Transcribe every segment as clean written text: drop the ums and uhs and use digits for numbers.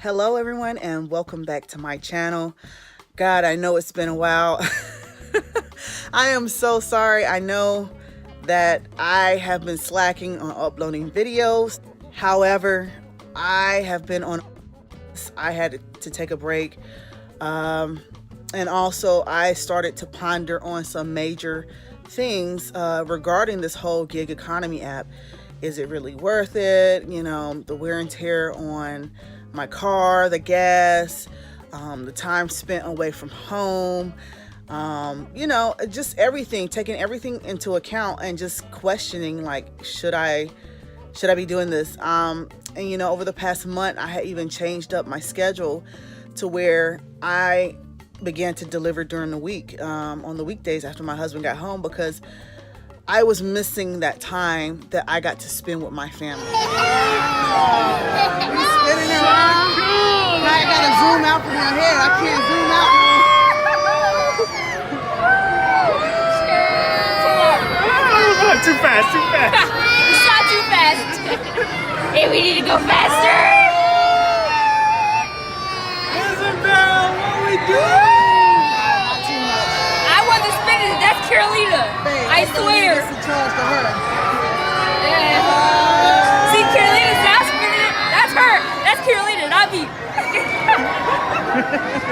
Hello everyone and welcome back to my channel. God, I know it's been a while. I am so sorry. I know that I have been slacking on uploading videos. However, I have been on, I had to take a break. And also I started to ponder on some major things regarding this whole gig economy app. Is it really worth it? You know, the wear and tear on my car, the gas, the time spent away from home, you know, just everything, taking everything into account and just questioning, like, should I be doing this? And you know, over the past month, I had even changed up my schedule to where I began to deliver during the week, on the weekdays after my husband got home, because I was missing that time that I got to spend with my family. Spinning around. Now I gotta zoom out from your head. I can't zoom out. Too fast. You shot too fast. Hey, we need to go faster. Isabel, what we doing? Not too much. I wasn't spinning it. That's Carolina. Babe, I swear. It's a charge to her. Yeah. See, Carolina's not spinning it. That's her. That's Carolina, not me.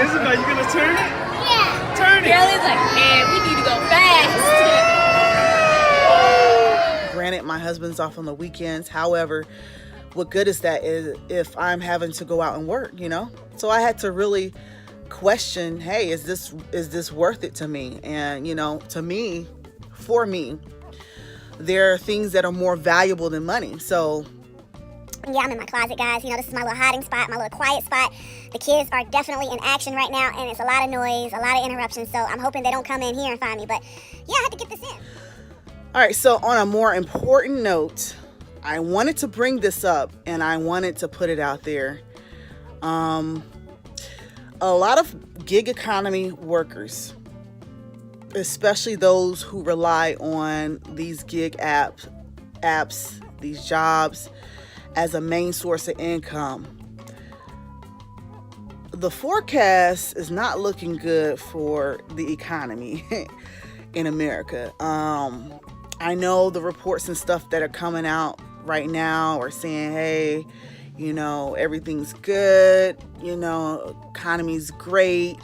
Isabel, you gonna turn it? Yeah. Turn it. Carolina's like, man, we need to go fast. Granted, my husband's off on the weekends. However, what good is that if I'm having to go out and work, you know? So I had to really question, hey, is this worth it to me? And you know, for me, there are things that are more valuable than money. So yeah, I'm in my closet, guys. You know, this is my little hiding spot, my little quiet spot. The kids are definitely in action right now, and it's a lot of noise, a lot of interruptions, so I'm hoping they don't come in here and find me. But yeah, I had to get this in. all right, so on a more important note, I wanted to bring this up and I wanted to put it out there. A lot of gig economy workers, especially those who rely on these gig apps, these jobs as a main source of income, the forecast is not looking good for the economy in America. I know the reports and stuff that are coming out right now are saying, hey, you know, everything's good, you know, economy's great,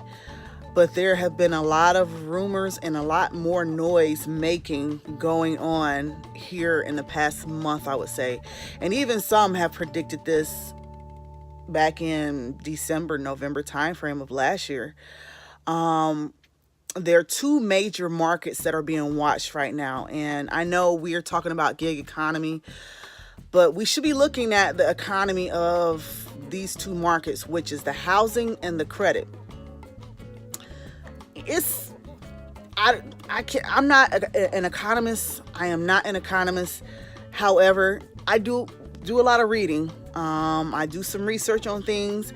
but there have been a lot of rumors and a lot more noise making going on here in the past month, I would say. And even some have predicted this back in December, November timeframe of last year. There are two major markets that are being watched right now. And I know we are talking about gig economy, but we should be looking at the economy of these two markets, which is the housing and the credit. I'm not an economist. I am not an economist. However, I do a lot of reading. I do some research on things.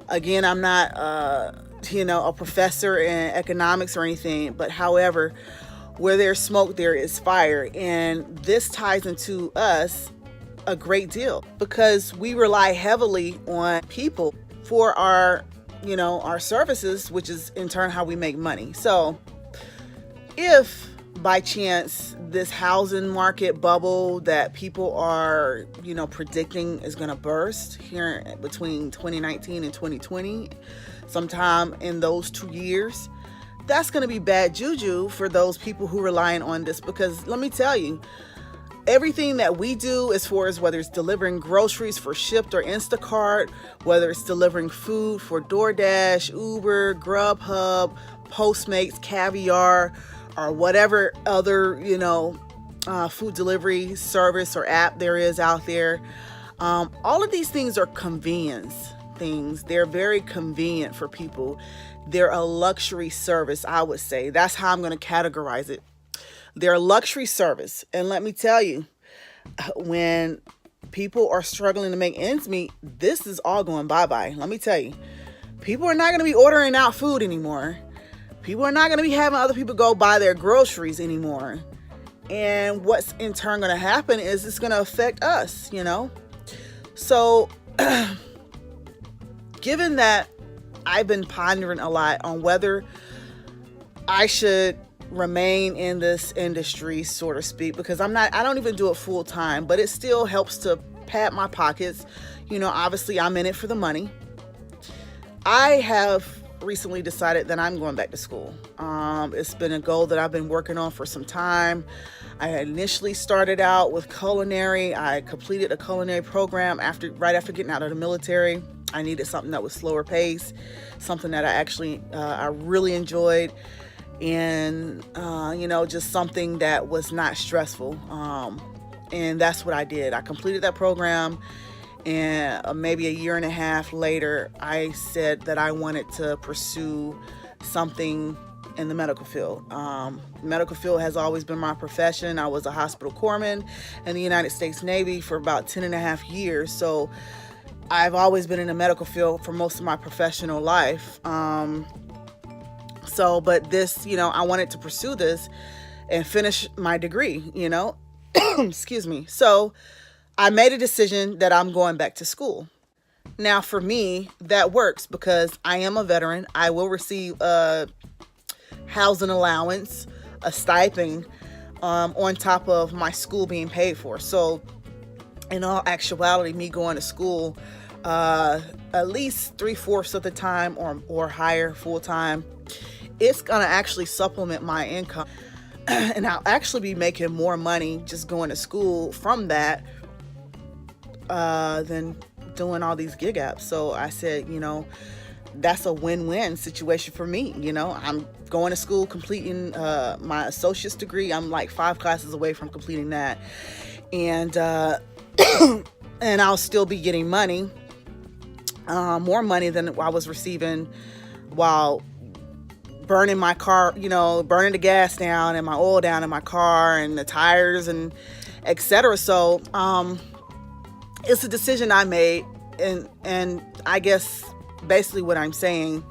Again, I'm not, a professor in economics or anything, but however, where there's smoke, there is fire. And this ties into us a great deal because we rely heavily on people for our services, which is in turn how we make money. So if by chance this housing market bubble that people are, predicting is going to burst here between 2019 and 2020, sometime in those 2 years, that's going to be bad juju for those people who relying on this. Because let me tell you, everything that we do as far as whether it's delivering groceries for Shipt or Instacart, whether it's delivering food for DoorDash, Uber, Grubhub, Postmates, Caviar, or whatever other, food delivery service or app there is out there. All of these things are convenience things. They're very convenient for people. They're a luxury service, I would say. That's how I'm going to categorize it. They're a luxury service. And let me tell you, when people are struggling to make ends meet, this is all going bye-bye. Let me tell you, people are not going to be ordering out food anymore. People are not going to be having other people go buy their groceries anymore. And what's in turn going to happen is it's going to affect us, So given that I've been pondering a lot on whether I should remain in this industry, so to speak, because I don't even do it full time, but it still helps to pad my pockets. Obviously I'm in it for the money. I have recently decided that I'm going back to school. It's been a goal that I've been working on for some time. I had initially started out with culinary. I completed a culinary program right after getting out of the military. I needed something that was slower pace, something that I really enjoyed, and just something that was not stressful. And that's what I did. I completed that program, and maybe a year and a half later, I said that I wanted to pursue something in the medical field. Medical field has always been my profession. I was a hospital corpsman in the United States Navy for about 10 and a half years. So I've always been in the medical field for most of my professional life. But this, I wanted to pursue this and finish my degree, excuse me. So I made a decision that I'm going back to school. Now, for me, that works because I am a veteran. I will receive a housing allowance, a stipend, on top of my school being paid for. So in all actuality, me going to school at least 3/4 of the time or higher full time, it's going to actually supplement my income. And I'll actually be making more money just going to school from that than doing all these gig apps. So I said, that's a win-win situation for me. I'm going to school, completing my associate's degree. I'm like 5 classes away from completing that. And and I'll still be getting money, more money than I was receiving while burning my car, burning the gas down and my oil down in my car and the tires and etc. So it's a decision I made, and I guess basically what I'm saying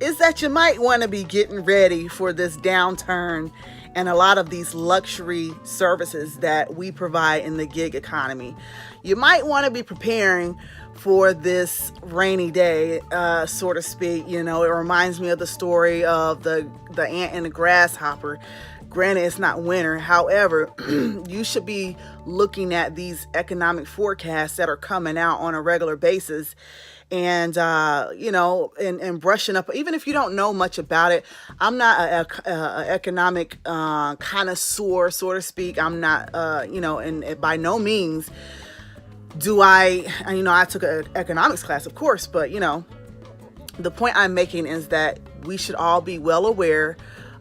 is that you might want to be getting ready for this downturn and a lot of these luxury services that we provide in the gig economy. You might want to be preparing for this rainy day, so to speak. It reminds me of the story of the ant and the grasshopper. Granted, it's not winter. However, you should be looking at these economic forecasts that are coming out on a regular basis and, and brushing up. Even if you don't know much about it, I'm not an economic connoisseur, so to speak. I'm not, and by no means do I took an economics class, of course, but, the point I'm making is that we should all be well aware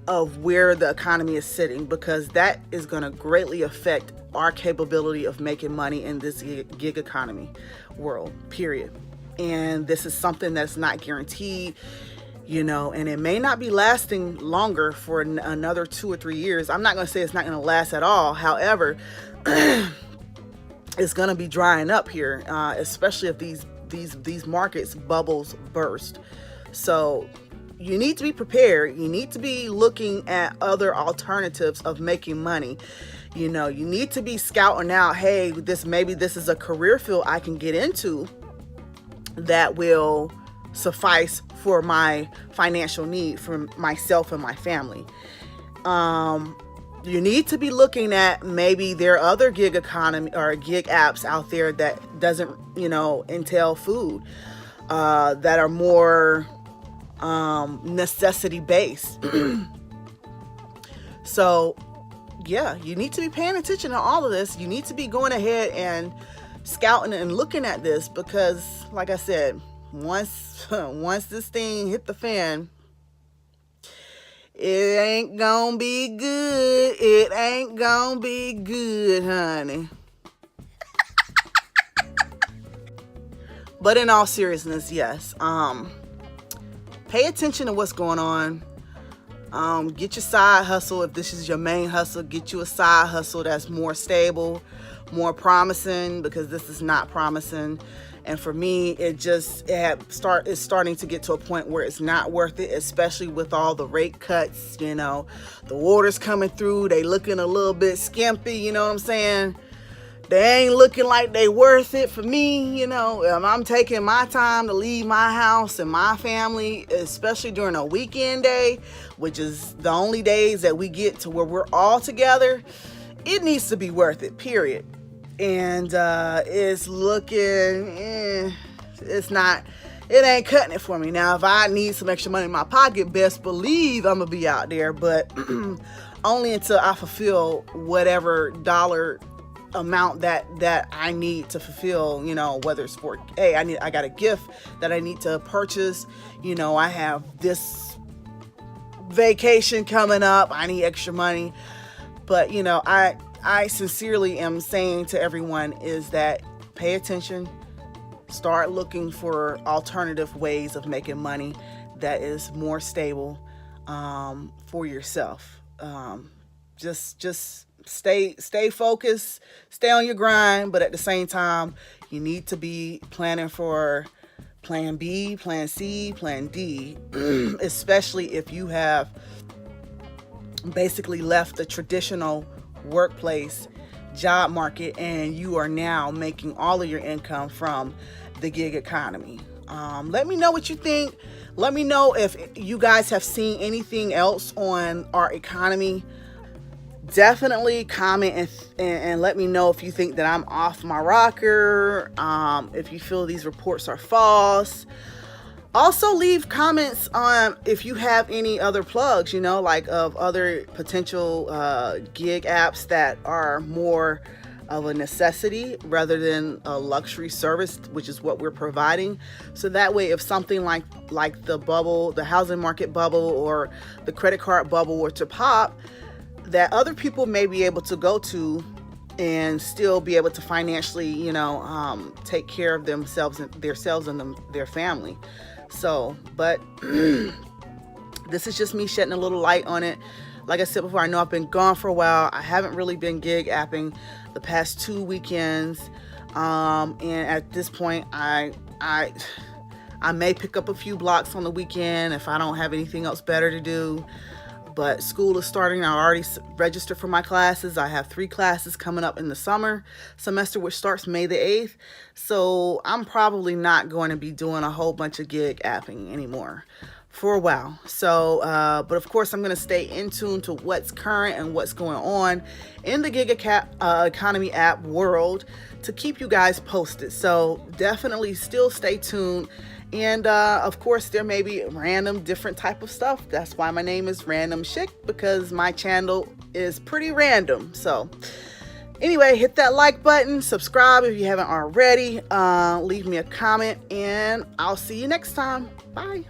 of where the economy is sitting, because that is going to greatly affect our capability of making money in this gig economy world, period. And this is something that's not guaranteed, and it may not be lasting longer for another 2 or 3 years. I'm not going to say it's not going to last at all. However, it's going to be drying up here, especially if these markets bubbles burst. So you need to be prepared. You need to be looking at other alternatives of making money. You need to be scouting out, hey, this is a career field I can get into that will suffice for my financial need for myself and my family. You need to be looking at maybe there are other gig economy or gig apps out there that doesn't, entail food, that are more necessity based. So yeah, you need to be paying attention to all of this. You need to be going ahead and scouting and looking at this, because like I said, once this thing hit the fan, it ain't gonna be good. It ain't gonna be good, honey. But in all seriousness, yes. Pay attention to what's going on. Get your side hustle. If this is your main hustle, get you a side hustle that's more stable, more promising, because this is not promising. And for me, it's starting to get to a point where it's not worth it, especially with all the rate cuts. The orders coming through, they looking a little bit skimpy. You know what I'm saying? they ain't looking like they worth it for me. I'm taking my time to leave my house and my family, especially during a weekend day, which is the only days that we get to where we're all together. It needs to be worth it, period. And it's looking, it ain't cutting it for me. Now, if I need some extra money in my pocket, best believe I'm gonna be out there, but only until I fulfill whatever dollar amount that I need to fulfill, whether it's for, hey, I got a gift that I need to purchase, I have this vacation coming up, I need extra money. But I sincerely am saying to everyone is that pay attention, start looking for alternative ways of making money that is more stable for yourself. Just stay focused, stay on your grind, but at the same time, you need to be planning for plan B, plan C, plan D, especially if you have basically left the traditional workplace job market and you are now making all of your income from the gig economy. Let me know what you think. Let me know if you guys have seen anything else on our economy. Definitely comment and let me know if you think that I'm off my rocker, if you feel these reports are false. Also leave comments on if you have any other plugs, like of other potential gig apps that are more of a necessity rather than a luxury service, which is what we're providing. So that way, if something like the bubble, the housing market bubble or the credit card bubble were to pop, that other people may be able to go to and still be able to financially, take care of themselves and their family. So, but this is just me shedding a little light on it. Like I said before, I know I've been gone for a while. I haven't really been gig apping the past 2 weekends. And at this point, I may pick up a few blocks on the weekend if I don't have anything else better to do. But school is starting. I already registered for my classes. I have 3 classes coming up in the summer semester, which starts May the 8th. So I'm probably not going to be doing a whole bunch of gig apping anymore for a while. So, but of course, I'm going to stay in tune to what's current and what's going on in the gig economy app world to keep you guys posted. So definitely still stay tuned. And of course, there may be random different type of stuff. That's why my name is Random Chick, because my channel is pretty random. So anyway, hit that like button, subscribe if you haven't already, leave me a comment, and I'll see you next time. Bye.